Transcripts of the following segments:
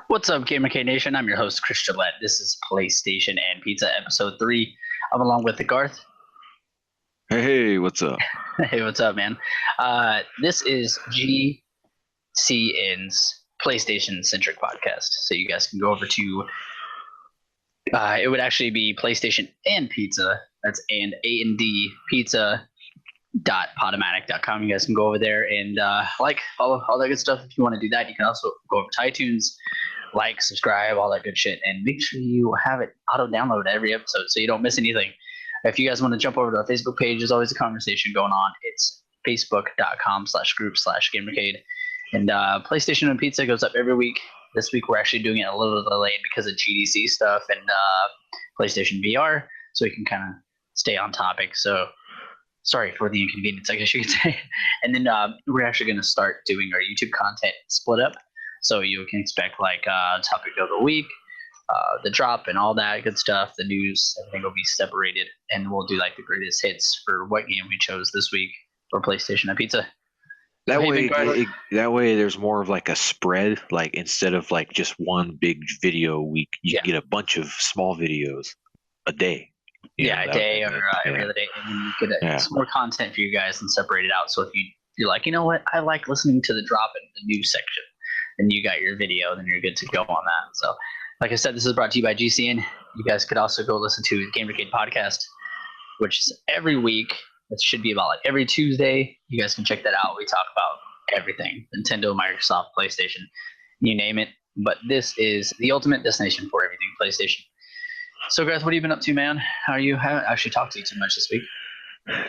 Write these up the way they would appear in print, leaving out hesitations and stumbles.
What's up, GamerCade Nation? I'm your host, Chris Gillett. This is PlayStation and Pizza Episode 3. I'm along with the Garth. Hey, what's up? Hey, what's up, man? This is GCN's PlayStation-centric podcast. So you guys can go over to, it would actually be PlayStation and Pizza. That's and A&D Pizza.podomatic.com. You guys can go over there and follow all that good stuff. If you want to do that, you can also go over to iTunes, subscribe, all that good shit, and make sure you have it auto-download every episode so you don't miss anything. If you guys want to jump over to our Facebook page, there's always a conversation going on. It's facebook.com/group/GamerCade. And PlayStation and Pizza goes up every week. This week we're actually doing it a little delayed because of GDC stuff and PlayStation VR, so we can kind of stay on topic. So sorry for the inconvenience, I guess you could say. And then we're actually going to start doing our YouTube content split up. So you can expect topic of the week, the drop and all that good stuff, the news, everything will be separated. And we'll do the greatest hits for what game we chose this week for PlayStation and Pizza. That way there's more of a spread, instead of just one big video a week, you can get a bunch of small videos a day. A day or every other day, and then you get some more content for you guys and separate it out. So if you're like, you know what, I like listening to the drop in the news section, then you got your video, then you're good to go on that. So like I said, this is brought to you by GCN. You guys could also go listen to the GamerCade podcast, which is every week. It should be about every Tuesday. You guys can check that out. We talk about everything: Nintendo, Microsoft, PlayStation, you name it. But this is the ultimate destination for everything PlayStation. So, guys, what have you been up to, man? How are you? I haven't actually talked to you too much this week.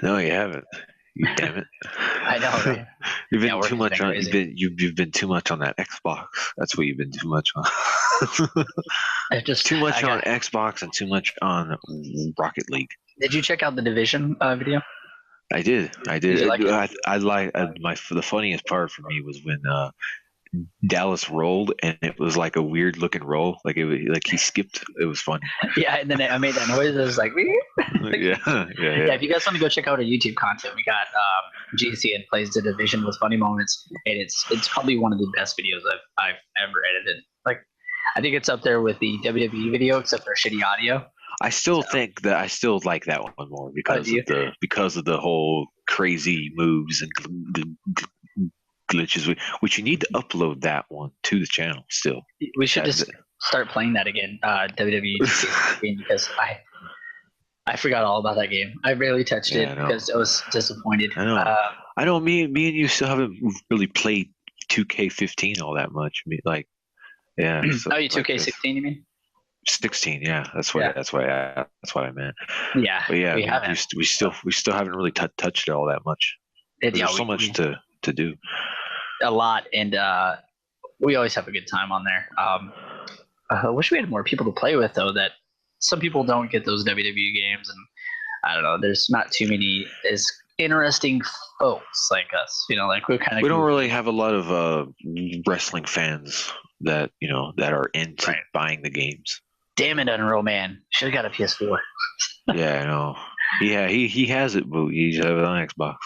No, you haven't. You damn it. I know, right? You've been too much on. You've been too much on that Xbox. That's what you've been too much on. Too much on Xbox and too much on Rocket League. Did you check out the Division video? I did. Did you like it? The funniest part for me was when Dallas rolled, and it was a weird looking roll, he skipped. It was funny. Yeah, and then I made that noise. It was like, yeah. If you guys want to go check out our YouTube content, we got GCN plays the Division with funny moments, and it's probably one of the best videos I've ever edited. I think it's up there with the WWE video, except for shitty audio. I still think that I still like that one more because of the whole crazy moves and glitches. Which you need to upload that one to the channel still. We should just start playing that again, WWE, because I forgot all about that game. I barely touched it because I was disappointed. I know. I know. Me and you still haven't really played 2K15 all that much. So, you 2K16, you mean? 16, yeah. That's what I meant. Yeah, but yeah, we haven't. We still haven't really touched it all that much. There's so much to do. A lot, and we always have a good time on there. I wish we had more people to play with, though. That some people don't get those WWE games, and I don't know. There's not too many as interesting folks like us. We don't really have a lot of wrestling fans that that are into buying the games. Damn it, Unreal Man! Should have got a PS4. Yeah, I know. Yeah, he has it, but he's have it on Xbox.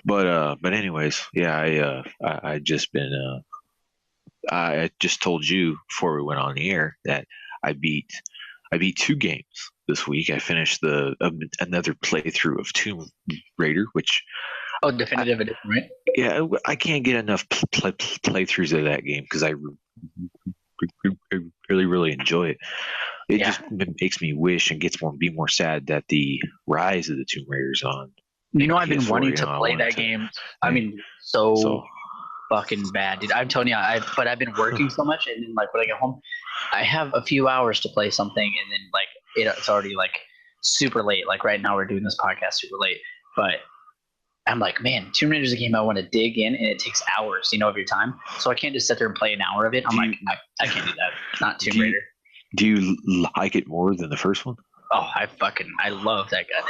But anyways, yeah, I just told you before we went on the air that I beat 2 games this week. I finished another playthrough of Tomb Raider, which definitive edition, right? Yeah, I can't get enough playthroughs of that game because I really enjoy it. It just makes me wish and be more sad that the Rise of the Tomb Raider's on. I've been wanting to play that game. I mean, so fucking bad, dude. I'm telling you, but I've been working so much, and then when I get home, I have a few hours to play something, and then it's already super late. Right now, we're doing this podcast super late, but I'm like, man, Tomb Raider is a game I want to dig in, and it takes hours, of your time. So I can't just sit there and play an hour of it. I can't do that. Not Tomb Raider. Do you like it more than the first one? Oh, I love that gun.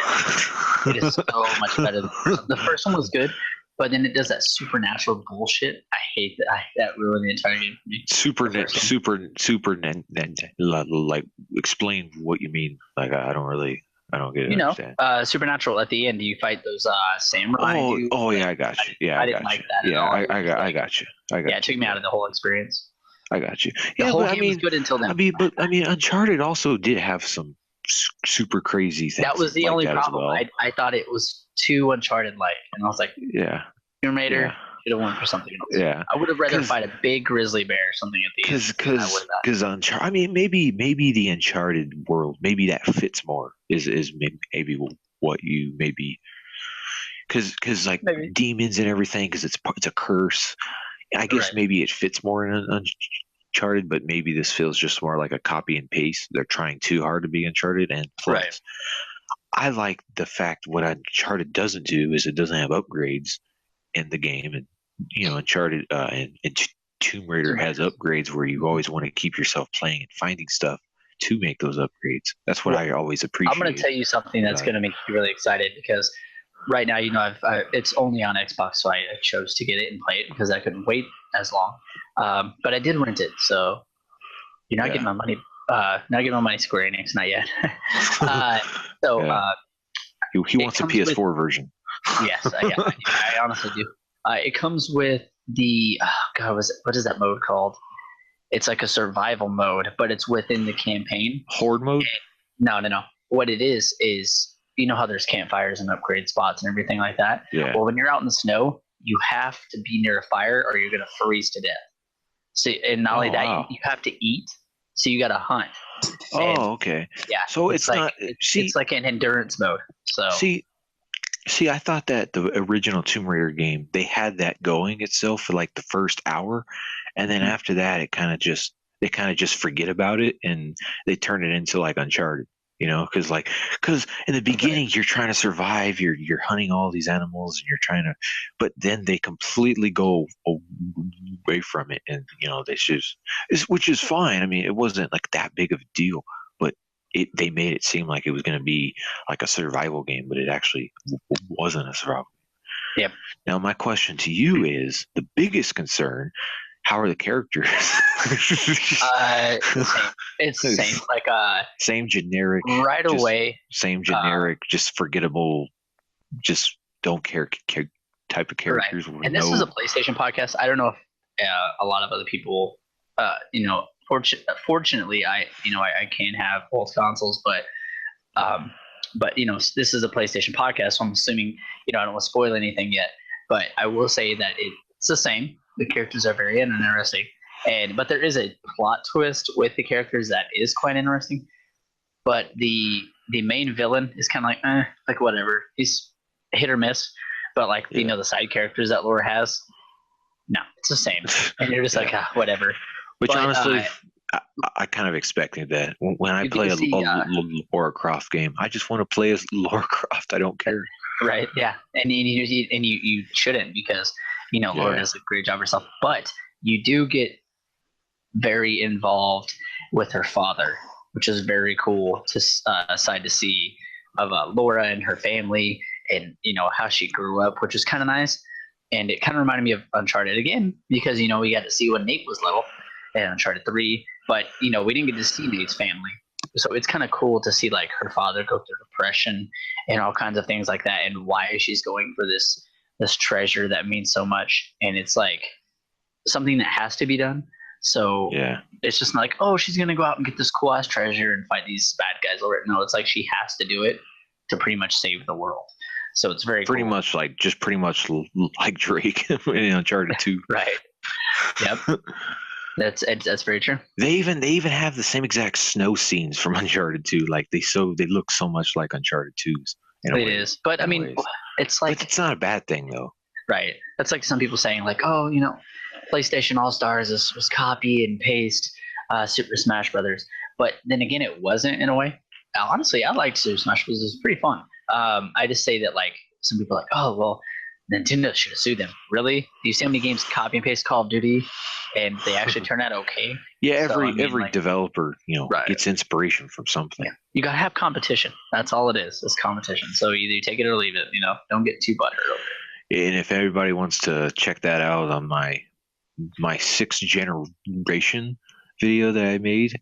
It is so much better. The first one was good, but then it does that supernatural bullshit. I hate that. That ruined the entire game for me. Super. Explain what you mean. I don't really. I don't get it. Supernatural at the end, you fight those samurai. Yeah, I got you. Yeah, I didn't like that at all. I got you. It took me out of the whole experience. I got you. The whole game was good until then. Uncharted also did have some super crazy things. That was the only problem. Well. I thought it was too Uncharted-like, and I was like, Tomb Raider should have won for something else. Yeah, I would have rather fight a big grizzly bear or something at the end. Because Uncharted, maybe the Uncharted world, maybe that fits more. Is maybe what you maybe because like demons and everything, because it's a curse. I guess maybe it fits more in Uncharted, but maybe this feels just more like a copy and paste. They're trying too hard to be Uncharted, and plus, I like the fact what Uncharted doesn't do is it doesn't have upgrades in the game, and Uncharted and Tomb Raider has upgrades where you always want to keep yourself playing and finding stuff to make those upgrades. That's what I always appreciate. I'm going to tell you something that's going to make you really excited, because right now, it's only on Xbox, so I chose to get it and play it because I couldn't wait as long. But I did rent it, so you're not getting my money. Not getting my money, Square Enix, not yet. He wants a PS4 version. Yes, I honestly do. It comes with the what is that mode called? It's like a survival mode, but it's within the campaign. Horde mode? No. What it is you know how there's campfires and upgrade spots and everything like that? Yeah. Well, when you're out in the snow, you have to be near a fire or you're going to freeze to death. So, and not only that, you have to eat, so you got to hunt. Okay. Yeah. So it's like, it's like an endurance mode. So See, I thought that the original Tomb Raider game, they had that going itself for like the first hour, and then after that, they kind of just forget about it, and they turn it into like Uncharted. Because in the beginning you're trying to survive, you're hunting all these animals, and you're trying to, but then they completely go away from it, and which is fine. I mean, it wasn't like that big of a deal, but they made it seem like it was going to be like a survival game, but it actually wasn't a survival game. Yep. Now my question to you is the biggest concern. How are the characters? It's the same. Like same generic. Right away. Same generic, just forgettable, just don't care type of characters. Right. And this is a PlayStation podcast. I don't know if a lot of other people, fortunately, I can have both consoles, but this is a PlayStation podcast, so I'm assuming I don't want to spoil anything yet. But I will say that it's the same. The characters are very interesting, but there is a plot twist with the characters that is quite interesting. But the main villain is kind of like whatever. He's hit or miss. But the side characters that Laura has, no, it's the same. And you're just whatever. Which honestly, I kind of expected that when I play a Lara Croft game. I just want to play as Lara Croft. I don't care. Right? Yeah, and you shouldn't, because Laura does a great job herself. But you do get very involved with her father, which is very cool to side to see of Laura and her family, and how she grew up, which is kind of nice. And it kind of reminded me of Uncharted again, because we got to see when Nate was little in Uncharted 3, but we didn't get to see Nate's family. So it's kind of cool to see her father go through depression and all kinds of things like that, and why she's going for this treasure that means so much. And it's something that has to be done. So it's just not she's gonna go out and get this cool ass treasure and fight these bad guys over it. No, it's she has to do it to pretty much save the world. So it's very pretty cool. much like Drake in Uncharted 2. Right. Yep. That's very true. They even have the same exact snow scenes from Uncharted 2. They look so much like Uncharted 2's. It is, but I mean, it's but it's not a bad thing though. Right. That's something some people saying PlayStation All Stars was copy and paste Super Smash Brothers, but then again, it wasn't in a way. Honestly, I liked Super Smash Bros. It was pretty fun. I just say that some people are oh well, Nintendo should have sued them. Really? Do you see how many games copy and paste Call of Duty, and they actually turn out okay? Yeah, every developer gets inspiration from something. Yeah. You gotta have competition. That's all it is. It's competition. So either you take it or leave it. Don't get too butthurt over it. And if everybody wants to check that out on my 6th generation video that I made,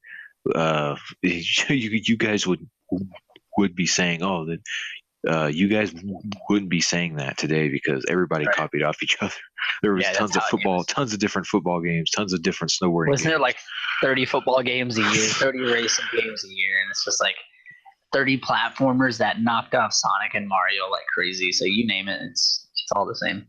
you guys would would be saying, "Oh, you guys wouldn't be saying that today because everybody copied off each other." There was tons of football, tons of different football games, tons of different snowboarding. Wasn't there like 30 football games a year, 30 racing games a year, and it's just like 30 platformers that knocked off Sonic and Mario like crazy. So you name it, it's all the same.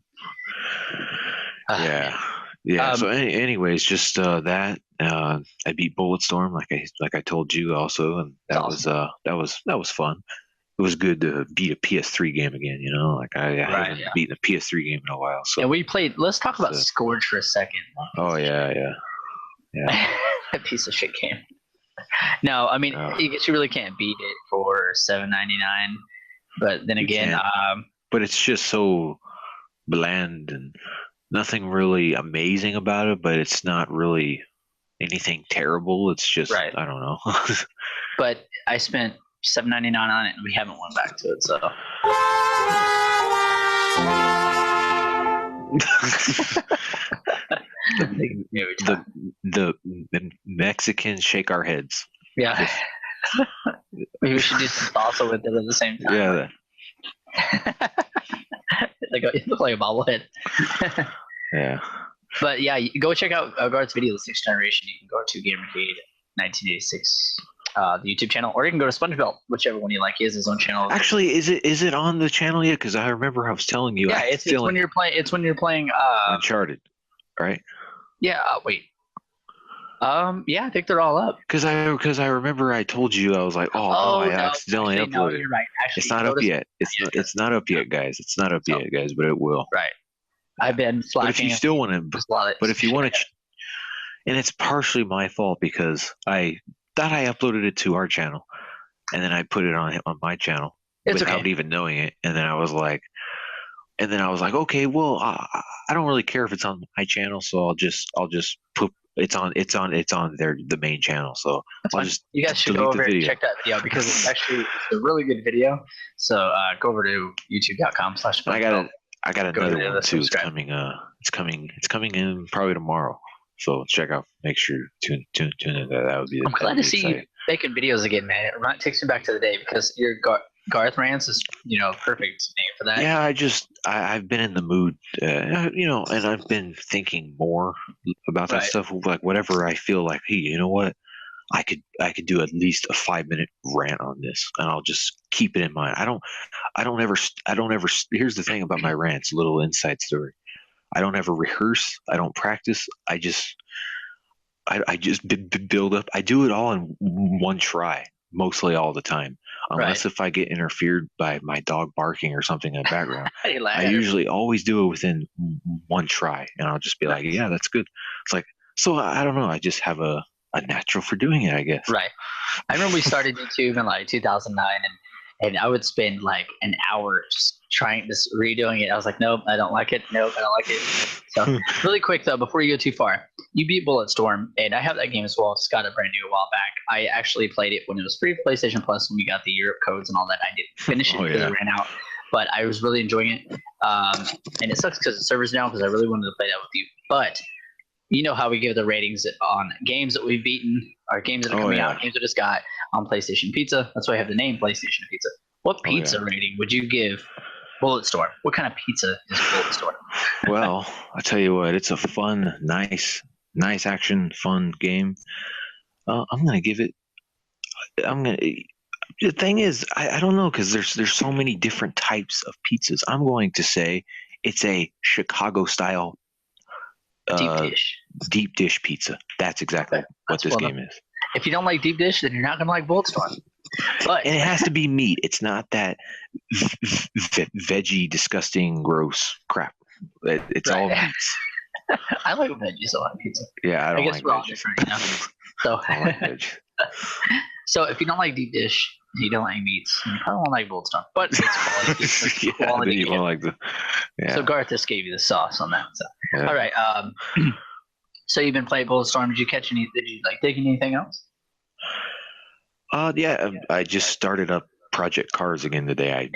Yeah. So, anyways, just that. I beat Bulletstorm, like I told you also, and that was fun. It was good to beat a PS3 game again. You know, like I haven't beaten a PS3 game in a while. So and we played. Let's talk about Scourge for a second. Oh yeah. That piece of shit game. No, I mean, I guess you really can't beat it for $7.99. But then again, but it's just so bland and nothing really amazing about it. But it's not really anything terrible. It's just I don't know. But I spent $7.99 on it, and we haven't went back to it. So. the Mexicans shake our heads. Yeah. Maybe we should do some salsa with it at the same time. Yeah. It looked like a bobblehead. Yeah. But yeah, go check out Garth's video, The 6th Generation. You can go to GamerCade 1986, the YouTube channel, or you can go to SpongeBob, whichever one you like. He has his own channel. Actually, is it on the channel yet? Because I remember I was telling you. Yeah, it's when you're playing. It's when you're playing. Uncharted, right? Yeah. Wait. Yeah, I think they're all up. Because I remember I told you, I was like, I accidentally uploaded. No, you're right. Actually, it's not up yet. It's not up yet, guys. It's not up yet, guys, but it will. Right. I've been slacking. But if you still want to, but if you want to, and it's partially my fault because I thought I uploaded it to our channel, and then I put it on my channal without even knowing it, and then I was like, okay, well, I don't really care if it's on my channel, so I'll just put. It's on the main channel, so you guys should go over and check that video because it's a really good video. So go over to youtube.com/. I got another one too. It's coming. It's coming in probably tomorrow. So check out. Make sure tune in. That would be. I'm glad to see you making videos again, man. It takes me back to the day because your Garth Rants is perfect name for that. Yeah, I've been in the mood, and I've been thinking more about that stuff. Like whatever I feel like, hey, you know what, I could do at least a 5-minute rant on this, and I'll just keep it in mind. I don't ever. Here's the thing about my rants. A little inside story. I don't ever rehearse. I don't practice. I just build up. I do it all in one try, mostly all the time. Unless if I get interfered by my dog barking or something in the background, I usually always do it within one try, and I'll just be like, "Yeah, that's good." It's like, so I don't know. I just have a natural for doing it, I guess. Right. I remember we started YouTube in like 2009, and I would spend like an hour just redoing it. I was like, nope, I don't like it. Nope, I don't like it. So really quick though, before you go too far, you beat Bulletstorm, and I have that game as well. It's got a brand new a while back. I actually played it when it was free PlayStation Plus when we got the Europe codes and all that. I didn't finish it because it ran out, but I was really enjoying it. And it sucks because the server's down because I really wanted to play that with you. But you know how we give the ratings on games that we've beaten, or games that are coming out, games that just got on PlayStation Pizza. That's why I have the name PlayStation Pizza. What pizza rating would you give Bulletstorm? What kind of pizza is Bulletstorm? Well, I tell you what, it's a fun, nice action, fun game. I'm gonna give it. The thing is, I don't know because there's so many different types of pizzas. I'm going to say it's a Chicago style deep dish pizza. That's exactly what this game is. If you don't like deep dish, then you're not gonna like Bulletstorm. And it has to be meat. It's not that veggie, disgusting, gross crap. It's all meats. I like veggies on pizza. Yeah, I guess we're all different, So, so if you don't like deep dish, you don't like meats, you probably won't like Bulletstorm. But it's quality. You won't like the. Yeah. So Garth just gave you the sauce on that. So. All right. So you've been playing Bulletstorm. Did you catch any? Did you dig anything else? Yeah, I just started up Project Cars again today. I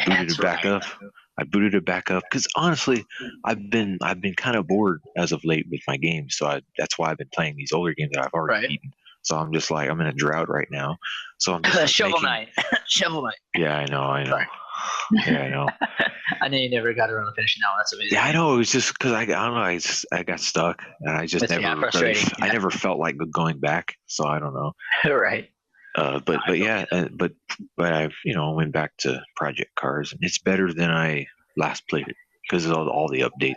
booted it back up because honestly, I've been kind of bored as of late with my games, so that's why I've been playing these older games that I've already beaten. So I'm just like, I'm in a drought right now. So I'm just like Shovel Knight. Shovel Knight. Yeah, I know. Sorry. Yeah, I know. I know you never got around to finishing that one. That's amazing. Yeah, I know. It was just because I don't know. I got stuck, and I just I never felt like going back. So I don't know. Right. But I went back to Project Cars, and it's better than I last played it because of all the updates.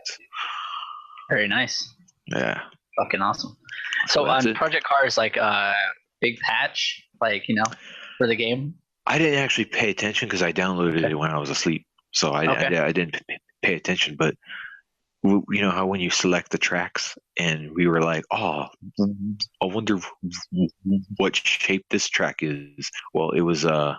Very nice. Yeah. Fucking awesome. So on Project Cars, like big patch, like for the game. I didn't actually pay attention because I downloaded it when I was asleep, so I didn't pay attention. But you know how when you select the tracks, and we were like, "Oh, I wonder what shape this track is." Well, it was I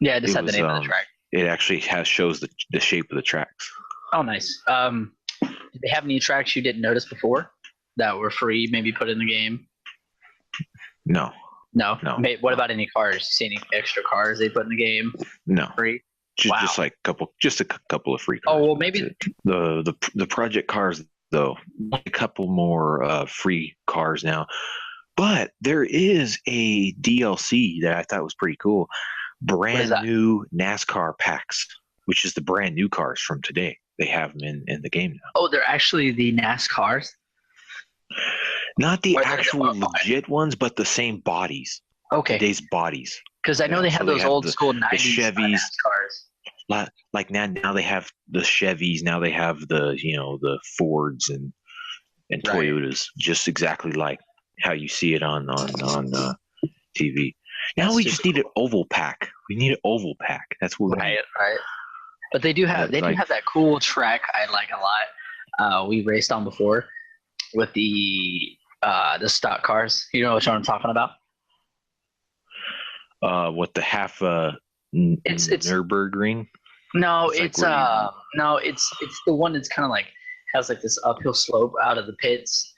just had the name of the track. It actually shows the shape of the tracks. Oh, nice. Did they have any tracks you didn't notice before that were free? Maybe put in the game. No. What about any cars? You see any extra cars they put in the game? No. Free. Just a couple of free cars. Oh well, maybe the Project Cars though, a couple more free cars now. But there is a DLC that I thought was pretty cool. Brand new NASCAR packs, which is the brand new cars from today. They have them in the game now. Oh, they're actually the NASCARs? Not the actual legit ones, but the same bodies. Okay. Today's bodies. Because I know they have those old school 90s Chevys. NASCARs. Like now they have the Chevys. Now they have the Fords and Toyotas, just exactly like how you see it on TV. Now we just need an oval pack. We need an oval pack. That's what we need. Right. But they do have that cool track I like a lot. We raced on before with the stock cars. You know what I'm talking about? What the half it's Nürburgring? No, it's the one that's kind of like has like this uphill slope out of the pits,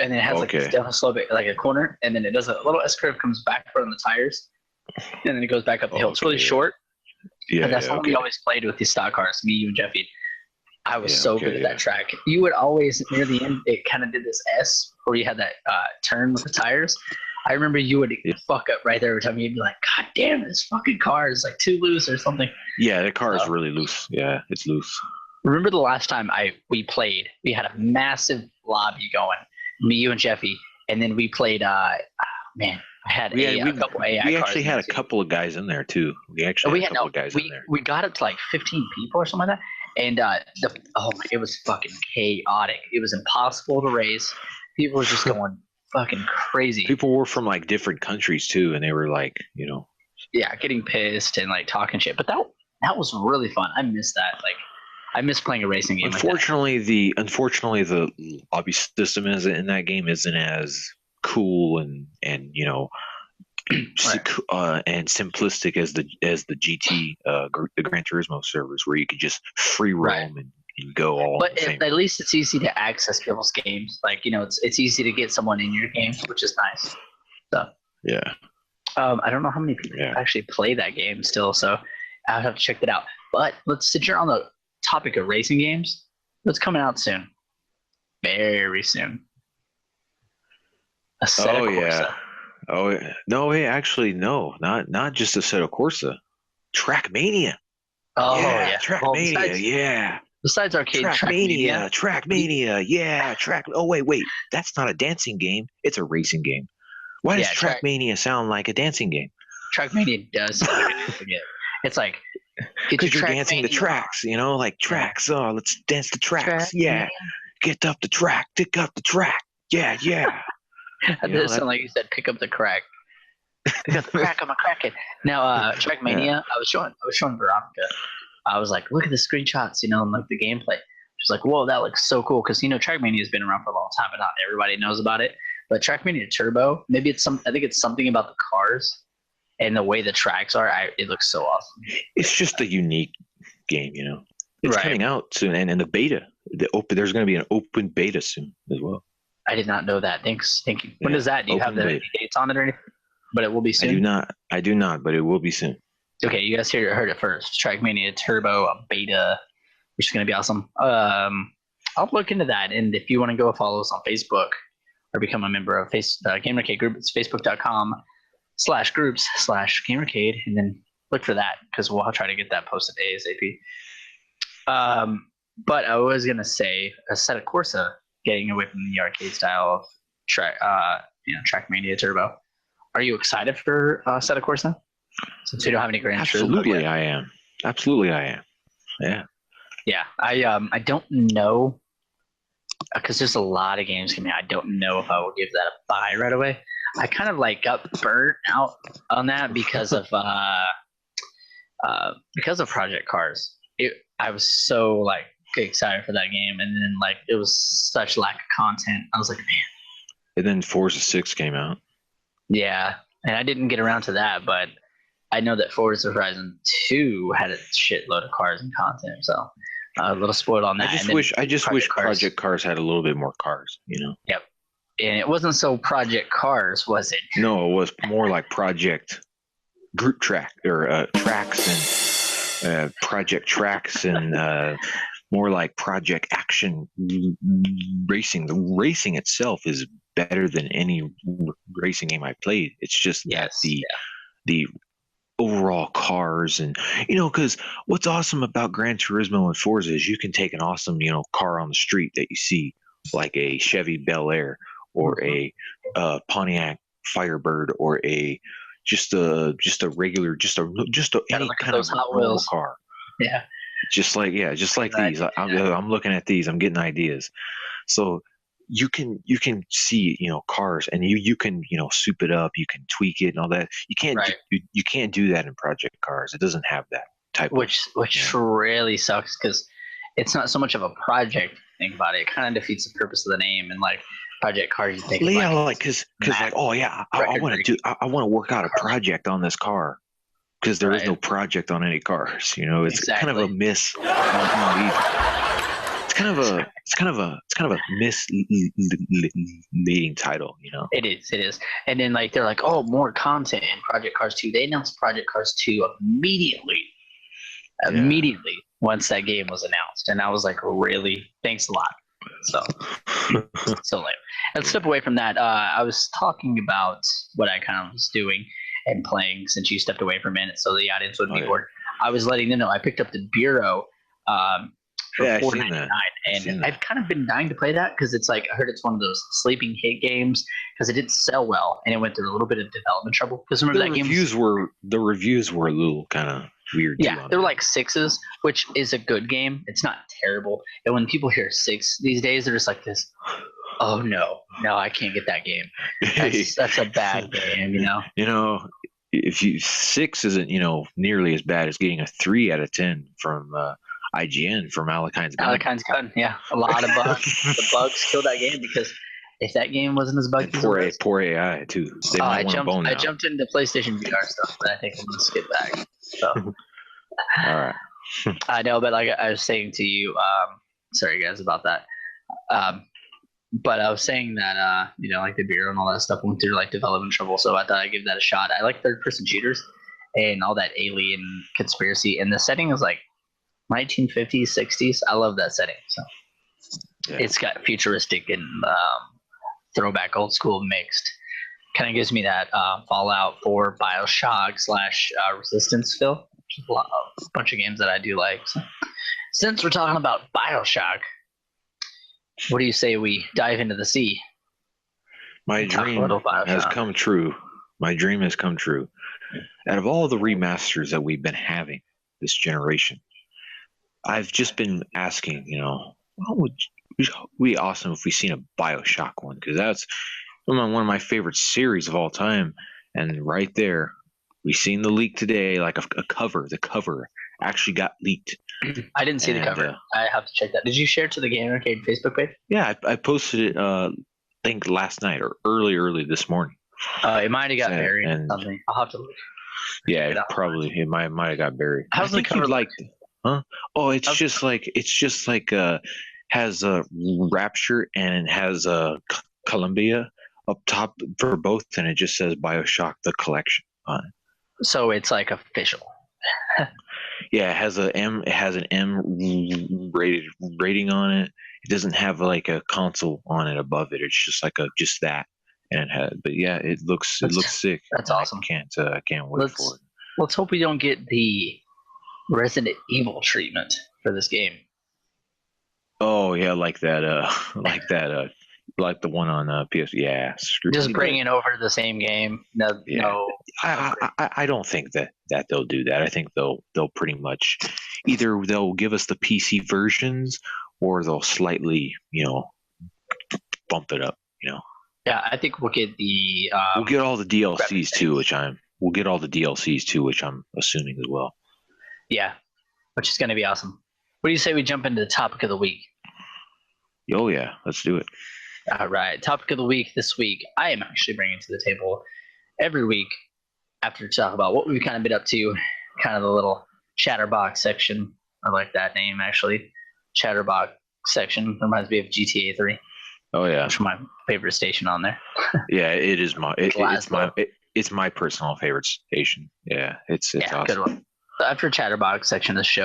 and then it has like this downhill slope like a corner, and then it does a little S curve, comes back from the tires, and then it goes back up the hill. It's really short. Yeah, that's what we always played with these stock cars. Me, you, and Jeffy. I was so good at that track. You would always near the end. It kind of did this S where you had that turn with the tires. I remember you would fuck up right there every time. You'd be like, "God damn, this fucking car is like too loose or something." Yeah, the car is really loose. Yeah, it's loose. Remember the last time we played? We had a massive lobby going. Me, you, and Jeffy, and then we played. I had a couple AI cars. We actually had a couple of guys in there too. We actually had a couple of guys in there. We got up to like 15 people or something like that, and it was fucking chaotic. It was impossible to race. People were just going fucking crazy. People were from like different countries too, and they were like, getting pissed and like talking shit. But that was really fun. I miss that. Like, I miss playing a racing game. Unfortunately, the lobby system in that game isn't as cool and and simplistic as the GT the Gran Turismo servers, where you could just free roam and go all. But at least it's easy to access people's games. Like it's easy to get someone in your games, which is nice. So yeah. I don't know how many people actually play that game still, so I'll have to check that out. But since you're on the topic of racing games, what's coming out soon? Very soon. Assetto Corsa. Oh yeah. No, actually no, not just Assetto Corsa. Trackmania. Oh yeah. Trackmania. Yeah. Besides arcade, Trackmania. Yeah. Oh wait. That's not a dancing game. It's a racing game. Why does Trackmania sound like a dancing game? Trackmania does sound like a dancing game. It's like because you're dancing the tracks, like tracks. Oh, let's dance the tracks. Yeah. Get up the track. Pick up the track. Yeah. That does sound like you said, pick up the crack. Pick up the crack, I'm a crackhead. Now, Trackmania, I was showing Veronica. I was like, look at the screenshots, and like the gameplay. She's like, whoa, that looks so cool. Because, Trackmania has been around for a long time, but not everybody knows about it. But Trackmania Turbo, maybe I think it's something about the cars and the way the tracks are. It looks so awesome. It's just a unique game, It's coming out soon. And in the beta, there's going to be an open beta soon as well. I did not know that. Thank you. When does that? Do you have the dates on it or anything? But it will be soon. I do not. But it will be soon. Okay, you guys heard it first. Trackmania Turbo, a beta, which is going to be awesome. I'll look into that, and if you want to go follow us on Facebook or become a member of GamerCade group. It's facebook.com/groups/GamerCade, and then look for that because we'll try to get that posted ASAP. But I was gonna say Assetto Corsa, getting away from the arcade style of Trackmania Turbo. Are you excited for Assetto Corsa? Since we don't have any Gran Turismo. Absolutely, I am. Absolutely, I am. Yeah. Yeah, I don't know because there's a lot of games coming out. I don't know if I will give that a buy right away. I kind of got burnt out on that because of Project Cars. I was so excited for that game, and then it was such lack of content. I was like, man. And then Forza 6 came out. Yeah, and I didn't get around to that, but I know that Forza Horizon 2 had a shitload of cars and content, so a little spoiled on that. I just wish Project Cars had a little bit more cars, Yep. And it wasn't so Project Cars, was it? No, it was more like Project Group Track or Tracks and Project Tracks and more like Project Action Racing. The racing itself is better than any racing game I played. It's just the overall cars and because what's awesome about Gran Turismo and Forza is you can take an awesome car on the street that you see, like a Chevy Bel Air or a Pontiac Firebird or just a regular any kind of Hot Wheels car. Yeah. Just like these. I'm looking at these. I'm getting ideas. So you can see cars and you can soup it up. You can tweak it and all that. You can't you can't do that in Project Cars. It doesn't have that type. Which really sucks because it's not so much of a project. Think about it. It kind of defeats the purpose of the name and Project Cars. You think because I want to work out a project on this car. Because there is no project on any cars, it's kind of a It's kind of a misleading title, It is, and then they're like, oh, more content in Project Cars 2. They announced Project Cars 2 immediately once that game was announced, and I was like, really? Thanks a lot. So lame. Let's step away from that. I was talking about what I kind of was doing and playing since you stepped away for a minute so the audience wouldn't be bored. I was letting them know I picked up the Bureau for $4.99, and I've kind of been dying to play that because it's I heard it's one of those sleeping hit games because it didn't sell well and it went through a little bit of development trouble. Because remember the reviews were a little kind of weird. Yeah, they're like 6s, which is a good game. It's not terrible. And when people hear 6 these days, they're just like this. Oh no, I can't get that game. That's a bad game, If 6 isn't nearly as bad as getting a 3 out of 10 from IGN for Malachine's Gun. Malachine's Gun, yeah, a lot of bugs. The bugs killed that game because if that game wasn't as buggy, poor AI too. I jumped into PlayStation VR stuff, but I think I'm gonna skip back. So, all right. I know, but I was saying to you, sorry guys about that. But I was saying that, the Bureau and all that stuff went through development trouble, so I thought I'd give that a shot. I like third-person shooters and all that alien conspiracy, and the setting is 1950s, 60s. I love that setting. So It's got futuristic and throwback old school mixed. Kind of gives me that Fallout 4, BioShock / Resistance feel. A bunch of games that I do like. So, since we're talking about BioShock, what do you say we dive into the sea? My dream has come true. My dream has come true. Out of all the remasters that we've been having this generation, I've just been asking, what would be awesome if we seen a BioShock one? Because that's one of my favorite series of all time. And right there, we seen the leak today, a cover. The cover actually got leaked. I didn't see the cover. I have to check that. Did you share it to the GamerCade Facebook page? Yeah, I posted it, I think last night or early this morning. It might have got buried or something. I'll have to look. Yeah, it might have got buried. How's the cover like? Huh? Oh, it's just has a Rapture and it has a Columbia up top for both, and it just says BioShock the Collection on it. So it's official. Yeah, it has an M rating on it, It doesn't have like a console on it above it. It's just like just that. And but yeah, it looks sick. That's awesome. I can't wait for it. Let's hope we don't get the Resident Evil treatment for this game. Oh yeah, like that. Like the one on PS. Yeah, just bringing over the same game. No. I don't think that they'll do that. I think they'll pretty much either they'll give us the PC versions or they'll slightly bump it up. Yeah, I think we'll get the. We'll get all the DLCs too, we'll get all the DLCs too, which I'm assuming as well. Yeah, which is going to be awesome. What do you say we jump into the topic of the week? Oh yeah, let's do it. All right, topic of the week this week. I am actually bringing to the table every week after to talk about what we've kind of been up to, kind of the little chatterbox section. I like that name actually. Chatterbox section reminds me of GTA 3. Oh yeah, which is my favorite station on there. Yeah, it is it's my personal favorite station. Yeah, it's awesome. Good one. So after chatterbox section of the show,